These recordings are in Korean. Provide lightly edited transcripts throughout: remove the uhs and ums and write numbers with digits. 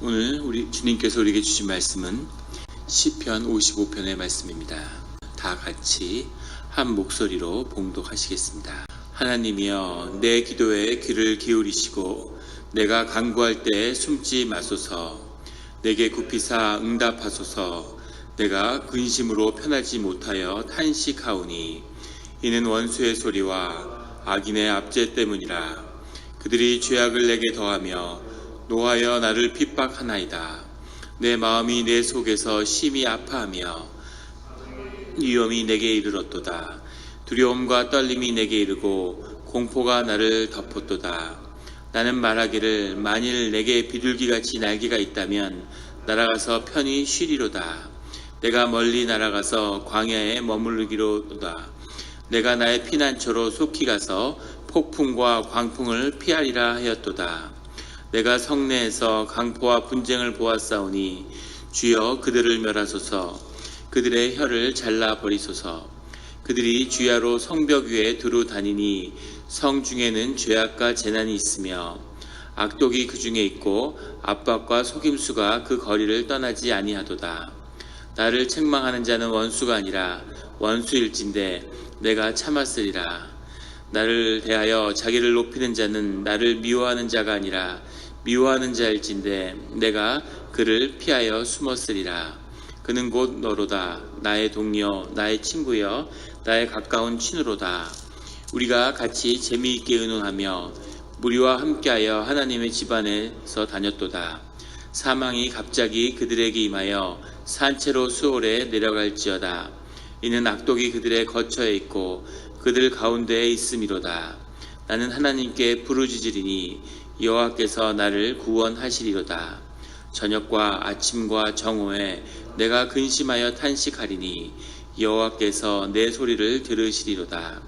오늘 우리 주님께서 우리에게 주신 말씀은 시편 55편의 말씀입니다. 다 같이 한 목소리로 봉독하시겠습니다. 하나님이여, 내 기도에 귀를 기울이시고 내가 간구할 때 숨지 마소서. 내게 굽히사 응답하소서. 내가 근심으로 편하지 못하여 탄식하오니 이는 원수의 소리와 악인의 압제 때문이라. 그들이 죄악을 내게 더하며 노하여 나를 핍박하나이다. 내 마음이 내 속에서 심히 아파하며 위험이 내게 이르렀도다. 두려움과 떨림이 내게 이르고 공포가 나를 덮었도다. 나는 말하기를 만일 내게 비둘기같이 날개가 있다면 날아가서 편히 쉬리로다. 내가 멀리 날아가서 광야에 머무르기로다. 내가 나의 피난처로 속히 가서 폭풍과 광풍을 피하리라 하였도다. 내가 성내에서 강포와 분쟁을 보았사오니 주여 그들을 멸하소서. 그들의 혀를 잘라버리소서. 그들이 주야로 성벽 위에 두루 다니니 성 중에는 죄악과 재난이 있으며 악독이 그 중에 있고 압박과 속임수가 그 거리를 떠나지 아니하도다. 나를 책망하는 자는 원수가 아니라 원수일진데 내가 참았으리라. 나를 대하여 자기를 높이는 자는 나를 미워하는 자가 아니라 미워하는 자일진데 내가 그를 피하여 숨었으리라. 그는 곧 너로다. 나의 동료, 나의 친구여, 나의 가까운 친우로다. 우리가 같이 재미있게 의논하며 무리와 함께하여 하나님의 집안에서 다녔도다. 사망이 갑자기 그들에게 임하여 산채로 수월에 내려갈지어다. 이는 악독이 그들의 거처에 있고 그들 가운데에 있음이로다. 나는 하나님께 부르짖으리니 여호와께서 나를 구원하시리로다. 저녁과 아침과 정오에 내가 근심하여 탄식하리니 여호와께서 내 소리를 들으시리로다.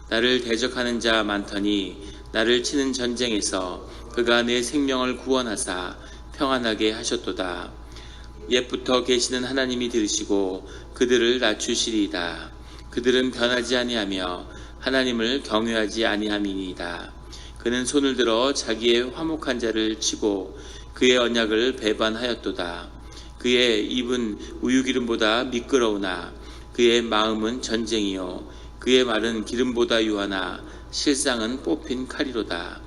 나를 대적하는 자 많더니 나를 치는 전쟁에서 그가 내 생명을 구원하사 평안하게 하셨도다. 옛부터 계시는 하나님이 들으시고 그들을 낮추시리이다. 그들은 변하지 아니하며 하나님을 경외하지 아니함이니이다. 그는 손을 들어 자기의 화목한 자를 치고 그의 언약을 배반하였도다. 그의 입은 우유기름보다 미끄러우나 그의 마음은 전쟁이요 그의 말은 기름보다 유하나 실상은 뽑힌 칼이로다.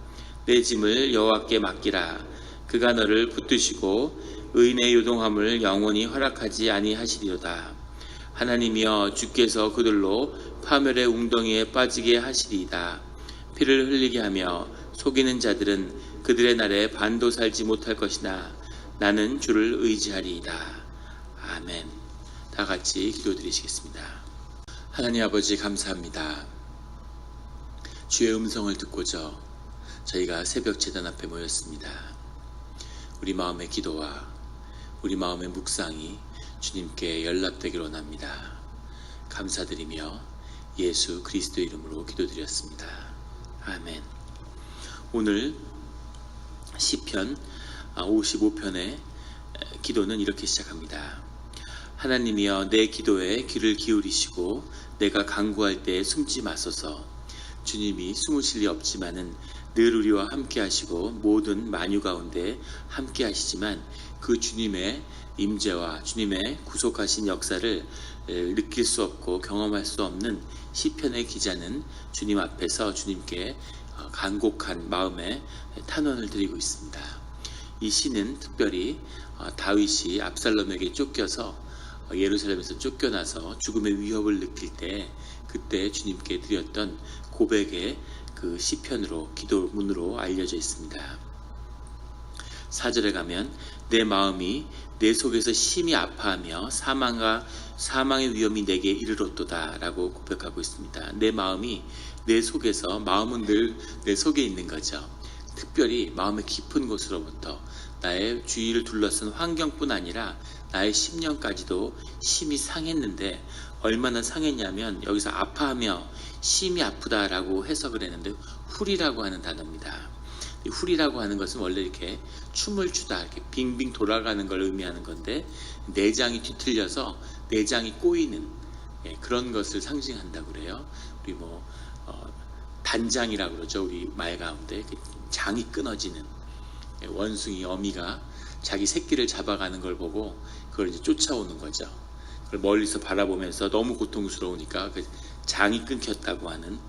내 짐을 여호와께 맡기라. 그가 너를 붙드시고 의인의 요동함을 영원히 허락하지 아니하시리로다. 하나님이여, 주께서 그들로 파멸의 웅덩이에 빠지게 하시리이다. 피를 흘리게 하며 속이는 자들은 그들의 날에 반도 살지 못할 것이나 나는 주를 의지하리이다. 아멘. 다 같이 기도드리시겠습니다. 하나님 아버지, 감사합니다. 주의 음성을 듣고자 저희가 새벽 제단 앞에 모였습니다. 우리 마음의 기도와 우리 마음의 묵상이 주님께 연락되기를 원합니다. 감사드리며 예수 그리스도의 이름으로 기도드렸습니다. 아멘. 오늘 시편 55편의 기도는 이렇게 시작합니다. 하나님이여, 내 기도에 귀를 기울이시고 내가 간구할 때 숨지 마소서. 주님이 숨으실 리 없지만은 늘 우리와 함께 하시고 모든 만유 가운데 함께 하시지만 그 주님의 임재와 주님의 구속하신 역사를 느낄 수 없고 경험할 수 없는 시편의 기자는 주님 앞에서 주님께 간곡한 마음의 탄원을 드리고 있습니다. 이 시는 특별히 다윗이 압살롬에게 쫓겨서 예루살렘에서 쫓겨나서 죽음의 위협을 느낄 때 그때 주님께 드렸던 고백의 그 시편으로 기도문으로 알려져 있습니다. 4절에 가면 내 마음이 내 속에서 심히 아파하며 사망의 위험이 내게 이르렀도다 라고 고백하고 있습니다. 내 마음이 내 속에서, 마음은 늘 내 속에 있는 거죠. 특별히 마음의 깊은 곳으로부터 나의 주위를 둘러싼 환경뿐 아니라 나의 심령까지도 심히 상했는데, 얼마나 상했냐면 여기서 아파하며 심히 아프다라고 해석을 했는데 훌이라고 하는 단어입니다. 이 훌이라고 하는 것은 원래 이렇게 춤을 추다, 이렇게 빙빙 돌아가는 걸 의미하는 건데, 내장이 뒤틀려서 내장이 꼬이는 그런 것을 상징한다고 그래요. 우리 단장이라고 그러죠. 우리 말 가운데 장이 끊어지는, 원숭이 어미가 자기 새끼를 잡아가는 걸 보고 그걸 이제 쫓아오는 거죠. 그걸 멀리서 바라보면서 너무 고통스러우니까 그 장이 끊겼다고 하는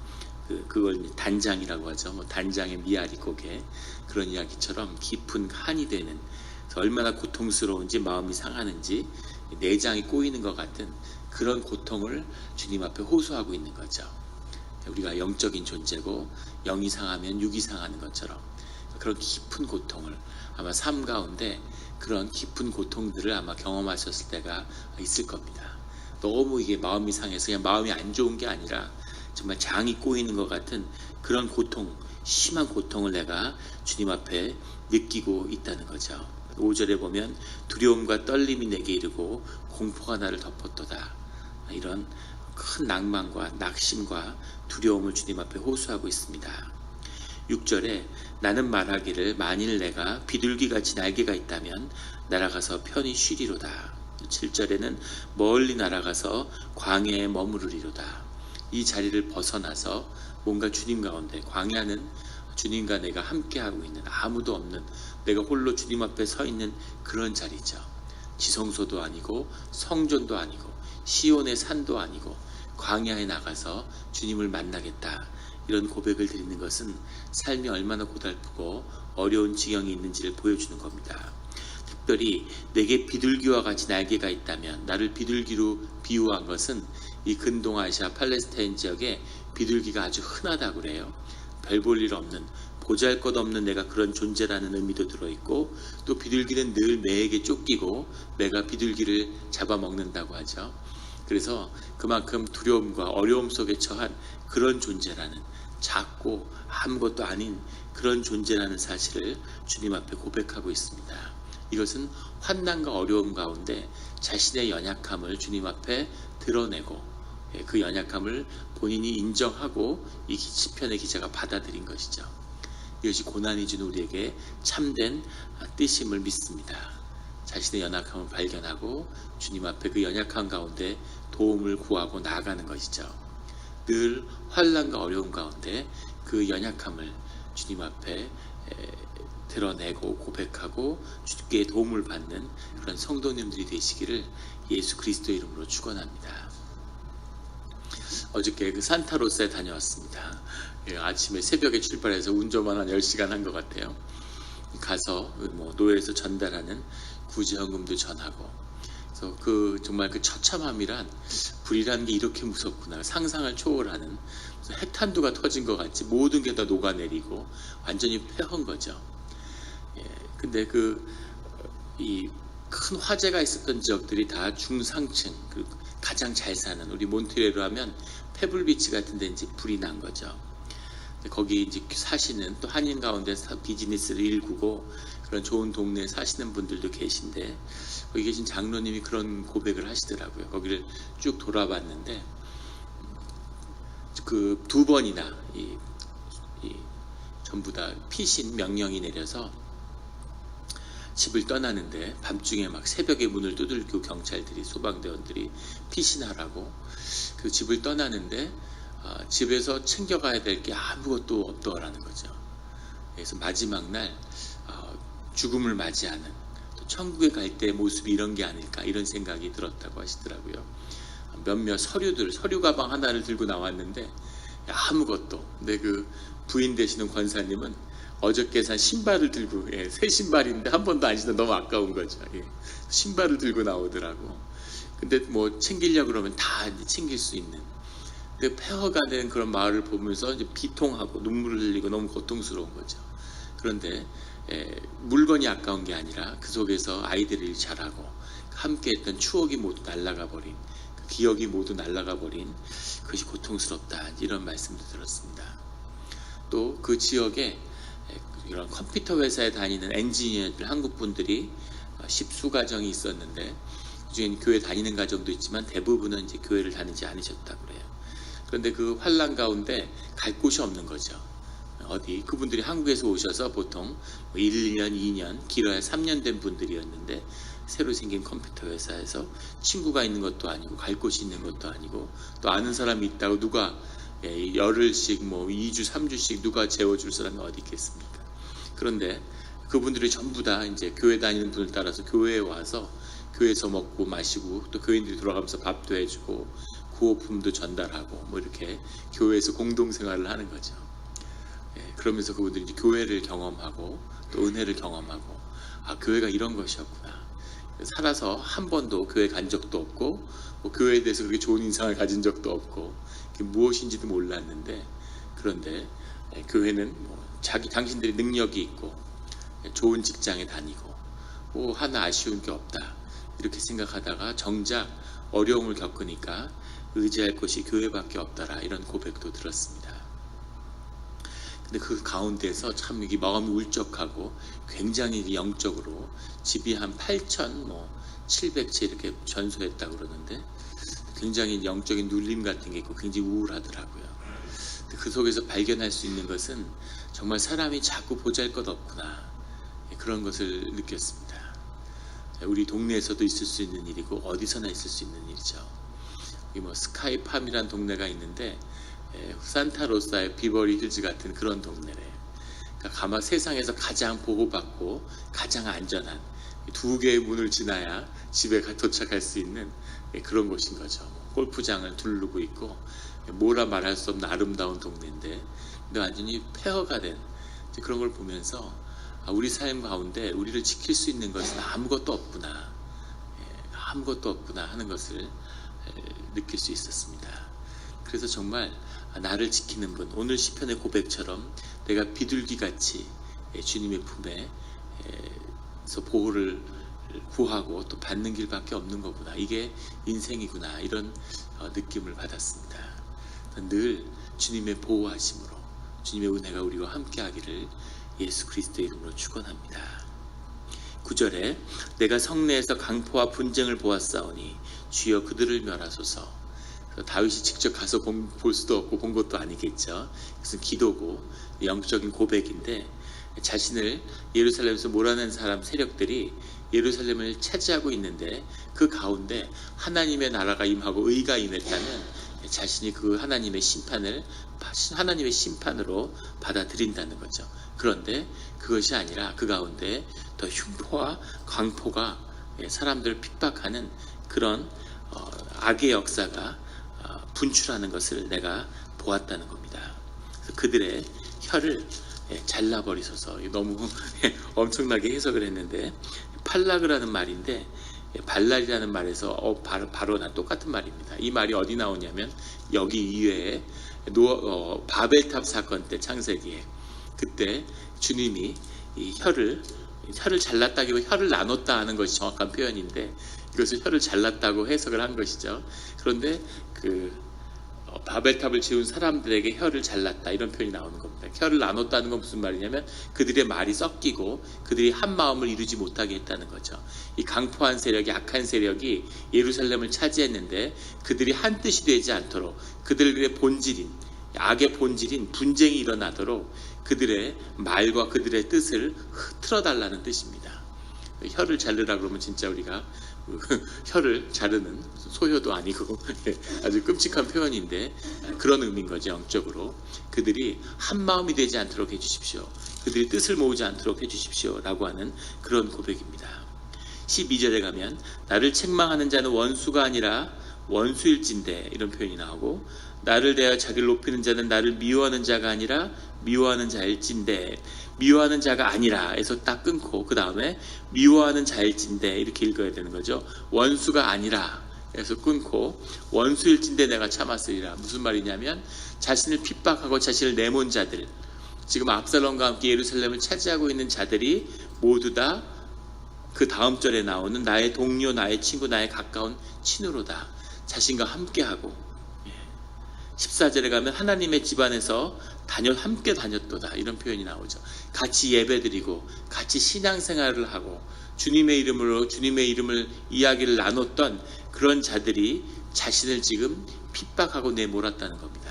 그걸 단장이라고 하죠. 뭐 단장의 미아리 고개, 그런 이야기처럼 깊은 한이 되는, 얼마나 고통스러운지 마음이 상하는지 내장이 꼬이는 것 같은 그런 고통을 주님 앞에 호소하고 있는 거죠. 우리가 영적인 존재고 영이 상하면 육이 상하는 것처럼 그런 깊은 고통을, 아마 삶 가운데 그런 깊은 고통들을 아마 경험하셨을 때가 있을 겁니다. 너무 이게 마음이 상해서 그냥 마음이 안 좋은 게 아니라 정말 장이 꼬이는 것 같은 그런 고통, 심한 고통을 내가 주님 앞에 느끼고 있다는 거죠. 5절에 보면 두려움과 떨림이 내게 이르고 공포가 나를 덮었도다. 이런 큰 낭만과 낙심과 두려움을 주님 앞에 호소하고 있습니다. 6절에 나는 말하기를 만일 내가 비둘기같이 날개가 있다면 날아가서 편히 쉬리로다. 7절에는 멀리 날아가서 광야에 머무르리로다. 이 자리를 벗어나서 뭔가 주님 가운데, 광야는 주님과 내가 함께하고 있는, 아무도 없는, 내가 홀로 주님 앞에 서 있는 그런 자리죠. 지성소도 아니고 성전도 아니고 시온의 산도 아니고 광야에 나가서 주님을 만나겠다, 이런 고백을 드리는 것은 삶이 얼마나 고달프고 어려운 지경이 있는지를 보여주는 겁니다. 특별히 내게 비둘기와 같이 날개가 있다면, 나를 비둘기로 비유한 것은 이 근동아시아 팔레스타인 지역에 비둘기가 아주 흔하다고 그래요. 별 볼 일 없는, 보잘것없는 내가 그런 존재라는 의미도 들어있고, 또 비둘기는 늘 매에게 쫓기고 매가 비둘기를 잡아먹는다고 하죠. 그래서 그만큼 두려움과 어려움 속에 처한 그런 존재라는, 작고 아무것도 아닌 그런 존재라는 사실을 주님 앞에 고백하고 있습니다. 이것은 환난과 어려움 가운데 자신의 연약함을 주님 앞에 드러내고, 그 연약함을 본인이 인정하고 이 시편의 기자가 받아들인 것이죠. 이것이 고난이 준 우리에게 참된 뜻임을 믿습니다. 자신의 연약함을 발견하고 주님 앞에 그 연약함 가운데 도움을 구하고 나아가는 것이죠. 늘 환난과 어려움 가운데 그 연약함을 주님 앞에 드러내고 고백하고 주께 도움을 받는 그런 성도님들이 되시기를 예수 그리스도 이름으로 축원합니다. 어저께 그 산타로사에 다녀왔습니다. 아침에 새벽에 출발해서 운전만 한 10시간 한 것 같아요. 가서 노예에서 전달하는 구제헌금도 전하고, 그래서 정말 그 처참함이란, 불이라는 게 이렇게 무섭구나, 상상을 초월하는, 핵탄두가 터진 것 같이 모든 게 다 녹아내리고 완전히 폐허인 거죠. 근데 이 큰 화재가 있었던 지역들이 다 중상층, 가장 잘 사는, 우리 몬트리올로 하면 페블비치 같은 데 이제 불이 난 거죠. 거기 이제 사시는, 또 한인 가운데 비즈니스를 일구고 그런 좋은 동네에 사시는 분들도 계신데, 거기 계신 장로님이 그런 고백을 하시더라고요. 거기를 쭉 돌아봤는데 그 2번이나 전부 다 피신 명령이 내려서 집을 떠나는데, 밤중에 막 새벽에 문을 두들기고 경찰들이, 소방대원들이 피신하라고 그 집을 떠나는데 집에서 챙겨가야 될 게 아무것도 없더라는 거죠. 그래서 마지막 날 죽음을 맞이하는, 또 천국에 갈 때 모습이 이런 게 아닐까, 이런 생각이 들었다고 하시더라고요. 몇몇 서류 가방 하나를 들고 나왔는데 아무것도. 근데 그 부인 되시는 권사님은 어저께 산 신발을 들고, 새 신발인데 한 번도 안 신어, 너무 아까운 거죠. 신발을 들고 나오더라고. 근데 뭐 챙기려고 그러면 다 이제 챙길 수 있는. 근데 폐허가는 그런 마을을 보면서 이제 비통하고 눈물을 흘리고 너무 고통스러운 거죠. 그런데 물건이 아까운 게 아니라 그 속에서 아이들이 자라고 함께했던 추억이 모두 날아가 버린, 그 기억이 모두 날아가 버린 그것이 고통스럽다, 이런 말씀도 들었습니다. 또 그 지역에 이런 컴퓨터 회사에 다니는 엔지니어들, 한국 분들이 10수 가정이 있었는데, 그중에 교회 다니는 가정도 있지만 대부분은 이제 교회를 다니지 않으셨다고 그래요. 그런데 그 환란 가운데 갈 곳이 없는 거죠. 어디, 그분들이 한국에서 오셔서 보통 1년, 2년, 길어야 3년 된 분들이었는데, 새로 생긴 컴퓨터 회사에서 친구가 있는 것도 아니고 갈 곳이 있는 것도 아니고, 또 아는 사람이 있다고 누가 열흘씩 2주, 3주씩 누가 재워줄 사람이 어디 있겠습니까? 그런데 그분들이 전부 다 이제 교회 다니는 분을 따라서 교회에 와서 교회에서 먹고 마시고 또 교인들이 돌아가면서 밥도 해주고 구호품도 전달하고 뭐 이렇게 교회에서 공동생활을 하는 거죠. 그러면서 그분들이 이제 교회를 경험하고 또 은혜를 경험하고 교회가 이런 것이었구나. 살아서 한 번도 교회 간 적도 없고 뭐 교회에 대해서 그렇게 좋은 인상을 가진 적도 없고 그게 무엇인지도 몰랐는데 그런데 교회는 뭐 당신들이 능력이 있고 좋은 직장에 다니고 뭐 하나 아쉬운 게 없다 이렇게 생각하다가 정작 어려움을 겪으니까 의지할 곳이 교회밖에 없더라 이런 고백도 들었습니다. 근데 그 가운데서 참 이게 마음이 울적하고 굉장히 영적으로 집이 한 8,700채 이렇게 전소했다고 그러는데 굉장히 영적인 눌림 같은 게 있고 굉장히 우울하더라고요. 그 속에서 발견할 수 있는 것은 정말 사람이 자꾸 보잘것없구나 그런 것을 느꼈습니다. 우리 동네에서도 있을 수 있는 일이고 어디서나 있을 수 있는 일이죠. 여기 뭐 스카이팜이라는 동네가 있는데 산타로사의 비버리 힐즈 같은 그런 동네래요. 그러니까 아마 세상에서 가장 보호받고 가장 안전한 두 개의 문을 지나야 집에 도착할 수 있는 그런 곳인 거죠. 골프장을 두르고 있고 뭐라 말할 수 없는 아름다운 동네인데 근데 완전히 폐허가 된 그런 걸 보면서 우리 삶 가운데 우리를 지킬 수 있는 것은 아무것도 없구나 아무것도 없구나 하는 것을 느낄 수 있었습니다. 그래서 정말 나를 지키는 분 오늘 시편의 고백처럼 내가 비둘기같이 주님의 품에서 보호를 구하고 또 받는 길밖에 없는 거구나 이게 인생이구나 이런 느낌을 받았습니다. 늘 주님의 보호하심으로 주님의 은혜가 우리와 함께하기를 예수 그리스도의 이름으로 축원합니다. 9절에 내가 성내에서 강포와 분쟁을 보았사오니 주여 그들을 멸하소서. 다윗이 직접 가서 볼 수도 없고 본 것도 아니겠죠. 그것은 기도고 영적인 고백인데 자신을 예루살렘에서 몰아낸 사람 세력들이 예루살렘을 차지하고 있는데 그 가운데 하나님의 나라가 임하고 의가 임했다면 자신이 그 하나님의 심판으로 받아들인다는 거죠. 그런데 그것이 아니라 그 가운데 더 흉포와 광포가 사람들을 핍박하는 그런 악의 역사가 분출하는 것을 내가 보았다는 겁니다. 그들의 혀를 잘라버리소서. 너무 엄청나게 해석을 했는데 팔락이라는 말인데 발랄이라는 말에서 바로 똑같은 말입니다. 이 말이 어디 나오냐면 여기 이외에 바벨탑 사건 때 창세기에 그때 주님이 이 혀를 잘랐다기보다 혀를 나눴다 하는 것이 정확한 표현인데 이것을 혀를 잘랐다고 해석을 한 것이죠. 그런데 바벨탑을 지은 사람들에게 혀를 잘랐다 이런 표현이 나오는 겁니다. 혀를 나눴다는 건 무슨 말이냐면 그들의 말이 섞이고 그들이 한 마음을 이루지 못하게 했다는 거죠. 이 강포한 세력이 악한 세력이 예루살렘을 차지했는데 그들이 한 뜻이 되지 않도록 그들의 본질인 악의 본질인 분쟁이 일어나도록 그들의 말과 그들의 뜻을 흐트러달라는 뜻입니다. 혀를 자르라 그러면 진짜 우리가 혀를 자르는 소혀도 아니고 아주 끔찍한 표현인데 그런 의미인 거죠. 영적으로 그들이 한 마음이 되지 않도록 해주십시오. 그들이 뜻을 모으지 않도록 해주십시오 라고 하는 그런 고백입니다. 12절에 가면 나를 책망하는 자는 원수가 아니라 원수일진데 이런 표현이 나오고 나를 대하여 자기를 높이는 자는 나를 미워하는 자가 아니라 미워하는 자일진데 미워하는 자가 아니라 해서 딱 끊고 그 다음에 미워하는 자일진데 이렇게 읽어야 되는 거죠. 원수가 아니라 해서 끊고 원수일진데 내가 참았으리라. 무슨 말이냐면 자신을 핍박하고 자신을 내몬 자들 지금 압살롬과 함께 예루살렘을 차지하고 있는 자들이 모두 다 그 다음 절에 나오는 나의 동료, 나의 친구, 나의 가까운 친으로다. 자신과 함께하고 14절에 가면 하나님의 집안에서 함께 다녔도다 이런 표현이 나오죠. 같이 예배드리고 같이 신앙생활을 하고 주님의 이름으로 주님의 이름을 이야기를 나눴던 그런 자들이 자신을 지금 핍박하고 내몰았다는 겁니다.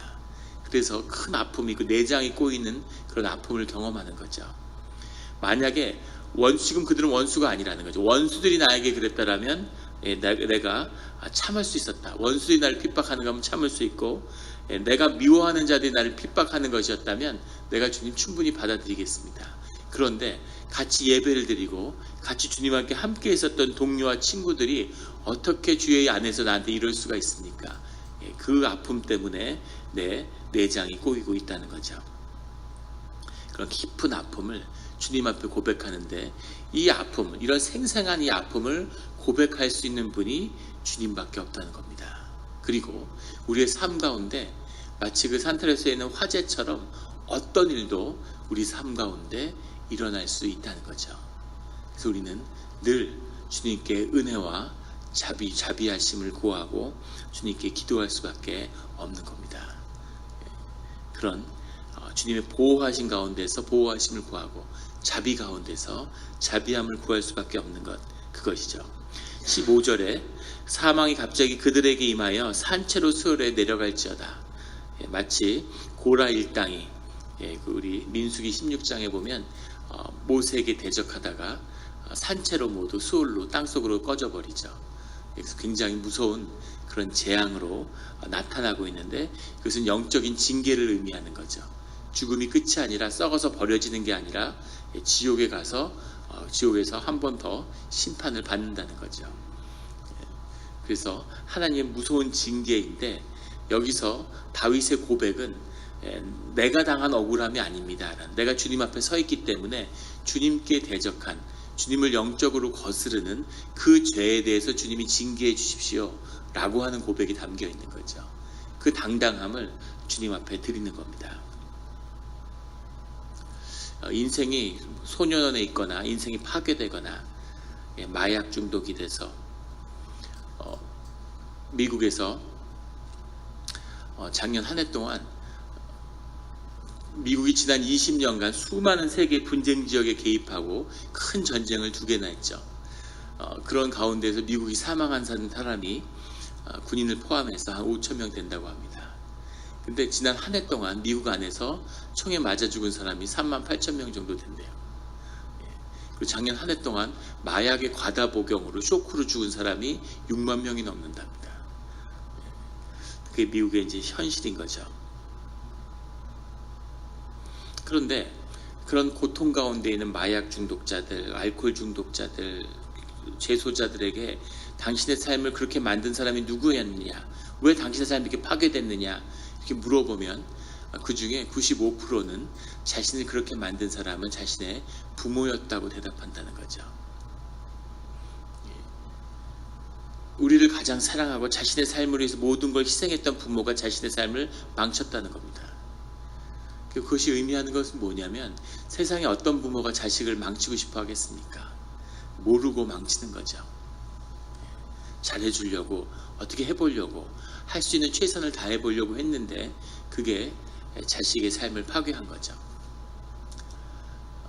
그래서 큰 아픔이 그 내장이 꼬이는 그런 아픔을 경험하는 거죠. 만약에 지금 그들은 원수가 아니라는 거죠. 원수들이 나에게 그랬다라면 내가 참을 수 있었다. 원수들이 나를 핍박하는 거면 참을 수 있고 내가 미워하는 자들이 나를 핍박하는 것이었다면 내가 주님 충분히 받아들이겠습니다. 그런데 같이 예배를 드리고 같이 주님과 함께 있었던 동료와 친구들이 어떻게 주의 안에서 나한테 이럴 수가 있습니까? 그 아픔 때문에 내 내장이 꼬이고 있다는 거죠. 그런 깊은 아픔을 주님 앞에 고백하는데, 이 아픔, 이런 생생한 이 아픔을 고백할 수 있는 분이 주님밖에 없다는 겁니다. 그리고 우리의 삶 가운데 마치 그 산타레스에 있는 화재처럼 어떤 일도 우리 삶 가운데 일어날 수 있다는 거죠. 그래서 우리는 늘 주님께 은혜와 자비하심을 구하고 주님께 기도할 수밖에 없는 겁니다. 그런 주님의 보호하신 가운데서 보호하심을 구하고 자비 가운데서 자비함을 구할 수밖에 없는 것, 그것이죠. 15절에 사망이 갑자기 그들에게 임하여 산채로 수월에 내려갈지어다. 마치 고라 일당이, 우리 민수기 16장에 보면 모세에게 대적하다가 산채로 모두 수월로 땅속으로 꺼져버리죠. 그래서 굉장히 무서운 그런 재앙으로 나타나고 있는데, 그것은 영적인 징계를 의미하는 거죠. 죽음이 끝이 아니라 썩어서 버려지는 게 아니라 지옥에 가서 지옥에서 한 번 더 심판을 받는다는 거죠. 그래서 하나님의 무서운 징계인데, 여기서 다윗의 고백은 내가 당한 억울함이 아닙니다. 내가 주님 앞에 서 있기 때문에 주님께 대적한, 주님을 영적으로 거스르는 그 죄에 대해서 주님이 징계해 주십시오 라고 하는 고백이 담겨 있는 거죠. 그 당당함을 주님 앞에 드리는 겁니다. 인생이 소년원에 있거나 인생이 파괴되거나 마약 중독이 돼서 미국에서 작년 한 해 동안 미국이 지난 20년간 수많은 세계 분쟁 지역에 개입하고 큰 전쟁을 2개나 했죠. 그런 가운데서 미국이 사망한 사람이 군인을 포함해서 한 5천 명 된다고 합니다. 근데 지난 한 해 동안 미국 안에서 총에 맞아 죽은 사람이 3만 8천 명 정도 된대요. 그리고 작년 한 해 동안 마약의 과다 복용으로 쇼크로 죽은 사람이 6만 명이 넘는답니다. 그게 미국의 이제 현실인 거죠. 그런데 그런 고통 가운데 있는 마약 중독자들, 알코올 중독자들, 재소자들에게 당신의 삶을 그렇게 만든 사람이 누구였느냐, 왜 당신의 삶이 이렇게 파괴됐느냐 이렇게 물어보면 그 중에 95%는 자신을 그렇게 만든 사람은 자신의 부모였다고 대답한다는 거죠. 우리를 가장 사랑하고 자신의 삶을 위해서 모든 걸 희생했던 부모가 자신의 삶을 망쳤다는 겁니다. 그것이 의미하는 것은 뭐냐면, 세상에 어떤 부모가 자식을 망치고 싶어 하겠습니까? 모르고 망치는 거죠. 잘해주려고, 어떻게 해보려고, 할 수 있는 최선을 다해보려고 했는데 그게 자식의 삶을 파괴한 거죠.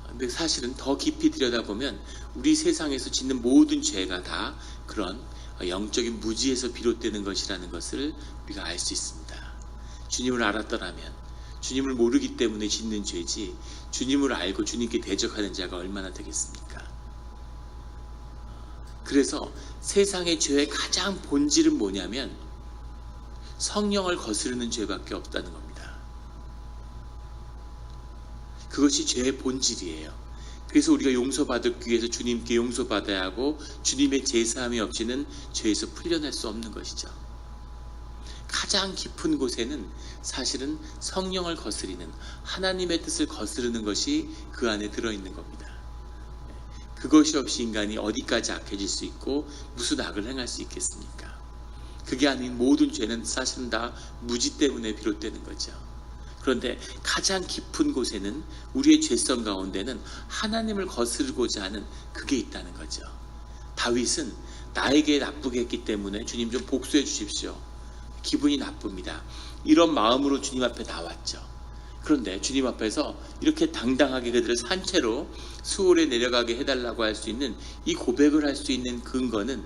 근데 사실은 더 깊이 들여다보면 우리 세상에서 짓는 모든 죄가 다 그런 영적인 무지에서 비롯되는 것이라는 것을 우리가 알 수 있습니다. 주님을 알았더라면, 주님을 모르기 때문에 짓는 죄지, 주님을 알고 주님께 대적하는 자가 얼마나 되겠습니까? 그래서 세상의 죄의 가장 본질은 뭐냐면 성령을 거스르는 죄밖에 없다는 겁니다. 그것이 죄의 본질이에요. 그래서 우리가 용서받기 위해서 주님께 용서받아야 하고, 주님의 제사함이 없이는 죄에서 풀려날 수 없는 것이죠. 가장 깊은 곳에는 사실은 성령을 거스리는, 하나님의 뜻을 거스르는 것이 그 안에 들어있는 겁니다. 그것이 없이 인간이 어디까지 악해질 수 있고 무슨 악을 행할 수 있겠습니까? 그게 아닌 모든 죄는 사실은 다 무지 때문에 비롯되는 거죠. 그런데 가장 깊은 곳에는, 우리의 죄성 가운데는 하나님을 거스르고자 하는 그게 있다는 거죠. 다윗은 나에게 나쁘게 했기 때문에 주님 좀 복수해 주십시오, 기분이 나쁩니다, 이런 마음으로 주님 앞에 나왔죠. 그런데 주님 앞에서 이렇게 당당하게 그들을 산채로 수월에 내려가게 해달라고 할 수 있는, 이 고백을 할 수 있는 근거는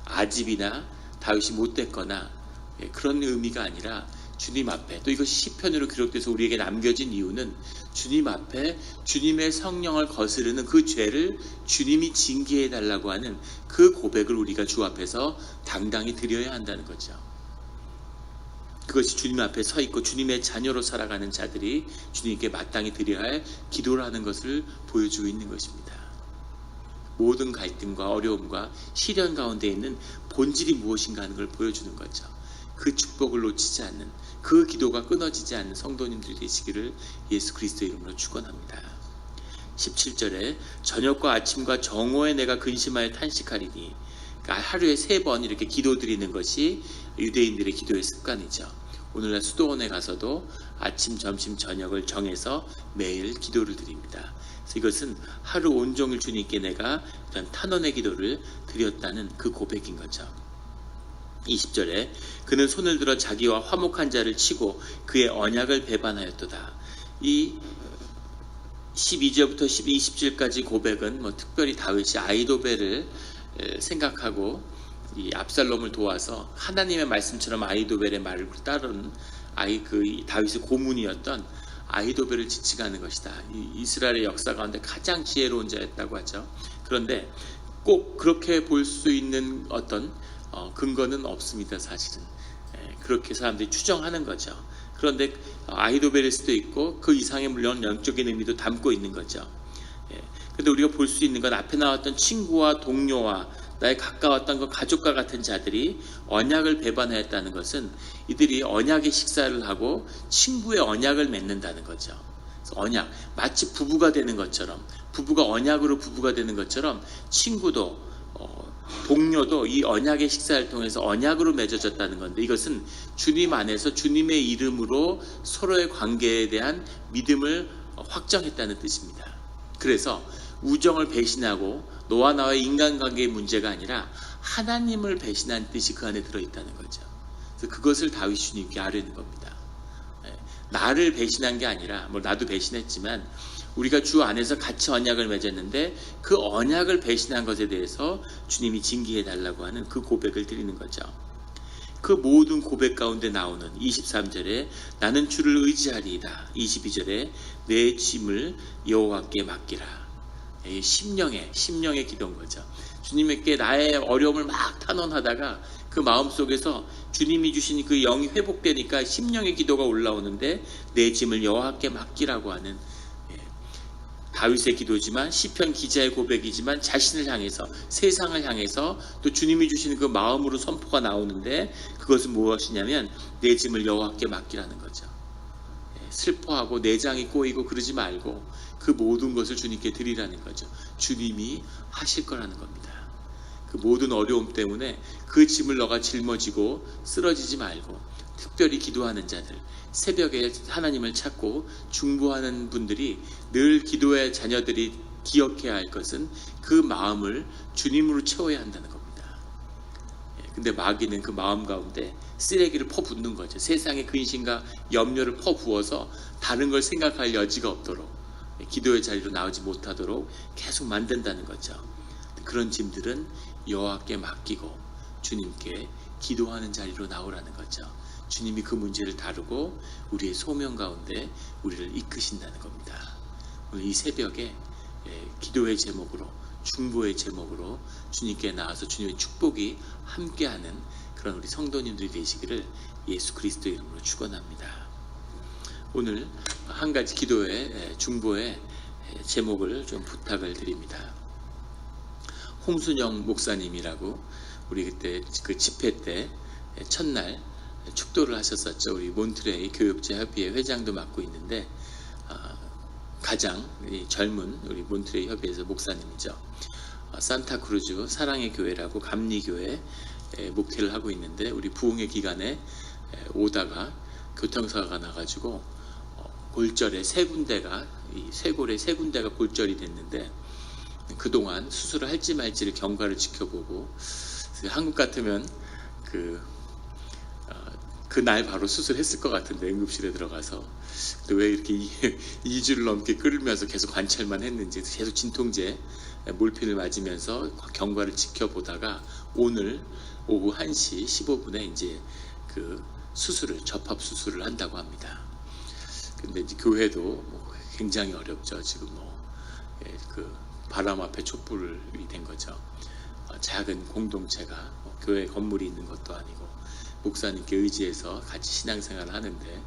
아집이나 다윗이 못됐거나 그런 의미가 아니라, 주님 앞에, 또 이것이 시편으로 기록돼서 우리에게 남겨진 이유는 주님 앞에 주님의 성령을 거스르는 그 죄를 주님이 징계해 달라고 하는 그 고백을 우리가 주 앞에서 당당히 드려야 한다는 거죠. 그것이 주님 앞에 서 있고 주님의 자녀로 살아가는 자들이 주님께 마땅히 드려야 할 기도라는 것을 보여주고 있는 것입니다. 모든 갈등과 어려움과 시련 가운데 있는 본질이 무엇인가 하는 걸 보여주는 거죠. 그 축복을 놓치지 않는, 그 기도가 끊어지지 않는 성도님들이 되시기를 예수 그리스도의 이름으로 축원합니다. 17절에 저녁과 아침과 정오에 내가 근심하여 탄식하리니, 그러니까 하루에 3번 이렇게 기도 드리는 것이 유대인들의 기도의 습관이죠. 오늘날 수도원에 가서도 아침, 점심, 저녁을 정해서 매일 기도를 드립니다. 그래서 이것은 하루 온종일 주님께 내가 이런 탄원의 기도를 드렸다는 그 고백인 거죠. 20절에 그는 손을 들어 자기와 화목한 자를 치고 그의 언약을 배반하였도다. 이 12절부터 20절까지 고백은 특별히 다윗이 아이도벨을 생각하고 이 압살롬을 도와서 하나님의 말씀처럼 아이도벨의 말을 따르는 다윗의 고문이었던 아이도벨을 지칭하는 것이다. 이스라엘의 역사 가운데 가장 지혜로운 자였다고 하죠. 그런데 꼭 그렇게 볼 수 있는 어떤 근거는 없습니다. 사실은 그렇게 사람들이 추정하는 거죠. 그런데 아이도벨일 수도 있고 그 이상의 물론 영적인 의미도 담고 있는 거죠. 그런데 우리가 볼 수 있는 건 앞에 나왔던 친구와 동료와 나의 가까웠던 그 가족과 같은 자들이 언약을 배반하였다는 것은 이들이 언약의 식사를 하고 친구의 언약을 맺는다는 거죠. 그래서 언약, 마치 부부가 되는 것처럼, 부부가 언약으로 부부가 되는 것처럼 친구도 동료도 이 언약의 식사를 통해서 언약으로 맺어졌다는 건데, 이것은 주님 안에서 주님의 이름으로 서로의 관계에 대한 믿음을 확정했다는 뜻입니다. 그래서 우정을 배신하고 너와 나의 인간관계의 문제가 아니라 하나님을 배신한 뜻이 그 안에 들어있다는 거죠. 그래서 그것을 다윗 주님께 아뢰는 겁니다. 나를 배신한 게 아니라, 나도 배신했지만 우리가 주 안에서 같이 언약을 맺었는데 그 언약을 배신한 것에 대해서 주님이 징계해 달라고 하는 그 고백을 드리는 거죠. 그 모든 고백 가운데 나오는 23절에 나는 주를 의지하리이다, 22절에 내 짐을 여호와께 맡기라. 심령의 기도인 거죠. 주님께 나의 어려움을 막 탄원하다가 그 마음속에서 주님이 주신 그 영이 회복되니까 심령의 기도가 올라오는데 내 짐을 여호와께 맡기라고 하는 다윗의 기도지만, 시편 기자의 고백이지만 자신을 향해서, 세상을 향해서 또 주님이 주시는 그 마음으로 선포가 나오는데, 그것은 무엇이냐면 내 짐을 여호와께 맡기라는 거죠. 슬퍼하고 내장이 꼬이고 그러지 말고 그 모든 것을 주님께 드리라는 거죠. 주님이 하실 거라는 겁니다. 그 모든 어려움 때문에 그 짐을 너가 짊어지고 쓰러지지 말고, 특별히 기도하는 자들, 새벽에 하나님을 찾고 중보하는 분들이 늘 기도의 자녀들이 기억해야 할 것은 그 마음을 주님으로 채워야 한다는 겁니다. 근데 마귀는 그 마음 가운데 쓰레기를 퍼붓는 거죠. 세상의 근심과 염려를 퍼부어서 다른 걸 생각할 여지가 없도록, 기도의 자리로 나오지 못하도록 계속 만든다는 거죠. 그런 짐들은 여호와께 맡기고 주님께 기도하는 자리로 나오라는 거죠. 주님이 그 문제를 다루고 우리의 소명 가운데 우리를 이끄신다는 겁니다. 오늘 이 새벽에 기도의 제목으로, 중보의 제목으로 주님께 나와서 주님의 축복이 함께하는 그런 우리 성도님들이 되시기를 예수 그리스도의 이름으로 축원합니다. 오늘 한 가지 기도의, 중보의 제목을 좀 부탁을 드립니다. 홍순영 목사님이라고 우리 그때 그 집회 때 첫날 축도를 하셨었죠. 우리 몬트레이 교육제 협의회 회장도 맡고 있는데 가장 젊은 우리 몬트레이 협의회에서 목사님이죠. 산타크루즈 사랑의 교회라고 감리교회 목회를 하고 있는데, 우리 부흥회 기간에 오다가 교통사고가 나가지고 골절에 세 군데가, 이 쇄골에 세 군데가 골절이 됐는데, 그동안 수술을 할지 말지를 경과를 지켜보고, 한국 같으면 그날 바로 수술했을 것 같은데, 응급실에 들어가서 왜 이렇게 2주를 넘게 끓으면서 계속 관찰만 했는지, 계속 진통제 몰핀을 맞으면서 경과를 지켜보다가 오늘 오후 1시 15분에 이제 그 접합 수술을 한다고 합니다. 근데 이제 교회도 굉장히 어렵죠. 지금 그 바람 앞에 촛불이 된 거죠. 작은 공동체가 교회 건물이 있는 것도 아니고 목사님께 의지해서 같이 신앙생활을 하는데,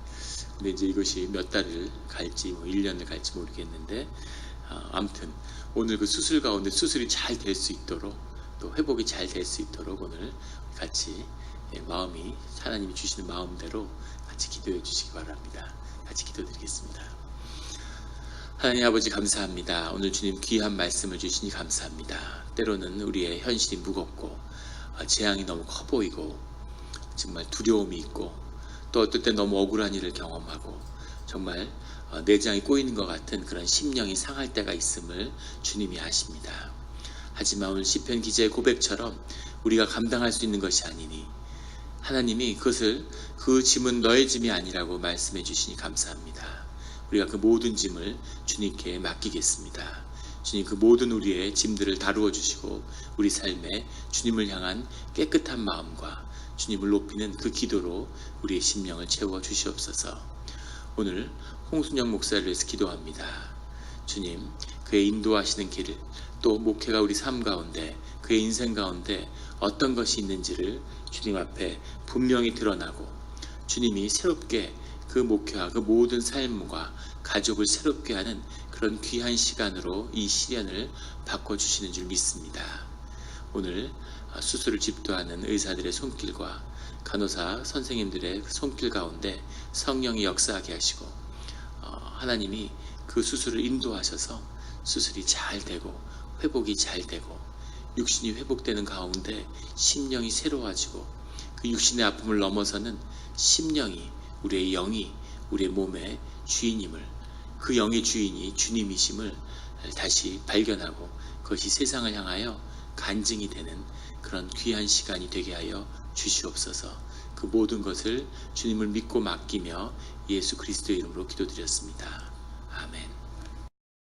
근데 이제 이것이 몇 달을 갈지 1년을 갈지 모르겠는데, 아무튼 오늘 그 수술 가운데 수술이 잘 될 수 있도록, 또 회복이 잘 될 수 있도록 오늘 같이 마음이 하나님이 주시는 마음대로 같이 기도해 주시기 바랍니다. 같이 기도드리겠습니다. 하나님 아버지 감사합니다. 오늘 주님 귀한 말씀을 주시니 감사합니다. 때로는 우리의 현실이 무겁고 재앙이 너무 커 보이고 정말 두려움이 있고, 또 어떨 때 너무 억울한 일을 경험하고 정말 내장이 꼬이는 것 같은 그런 심령이 상할 때가 있음을 주님이 아십니다. 하지만 오늘 시편 기자의 고백처럼 우리가 감당할 수 있는 것이 아니니 하나님이 그 짐은 너의 짐이 아니라고 말씀해 주시니 감사합니다. 우리가 그 모든 짐을 주님께 맡기겠습니다. 주님, 그 모든 우리의 짐들을 다루어 주시고 우리 삶에 주님을 향한 깨끗한 마음과 주님을 높이는 그 기도로 우리의 심령을 채워 주시옵소서. 오늘 홍순영 목사를 위해서 기도합니다. 주님, 그의 인도하시는 길, 또 목회가 우리 삶 가운데, 그의 인생 가운데 어떤 것이 있는지를 주님 앞에 분명히 드러나고, 주님이 새롭게 그 목회와 그 모든 삶과 가족을 새롭게 하는 그런 귀한 시간으로 이 시련을 바꿔주시는 줄 믿습니다. 오늘 수술을 집도하는 의사들의 손길과 간호사 선생님들의 손길 가운데 성령이 역사하게 하시고, 하나님이 그 수술을 인도하셔서 수술이 잘 되고 회복이 잘 되고, 육신이 회복되는 가운데 심령이 새로워지고, 그 육신의 아픔을 넘어서는 심령이, 우리의 영이 우리의 몸의 주인임을, 그 영의 주인이 주님이심을 다시 발견하고 그것이 세상을 향하여 간증이 되는 그런 귀한 시간이 되게 하여 주시옵소서. 그 모든 것을 주님을 믿고 맡기며 예수 그리스도의 이름으로 기도드렸습니다. 아멘.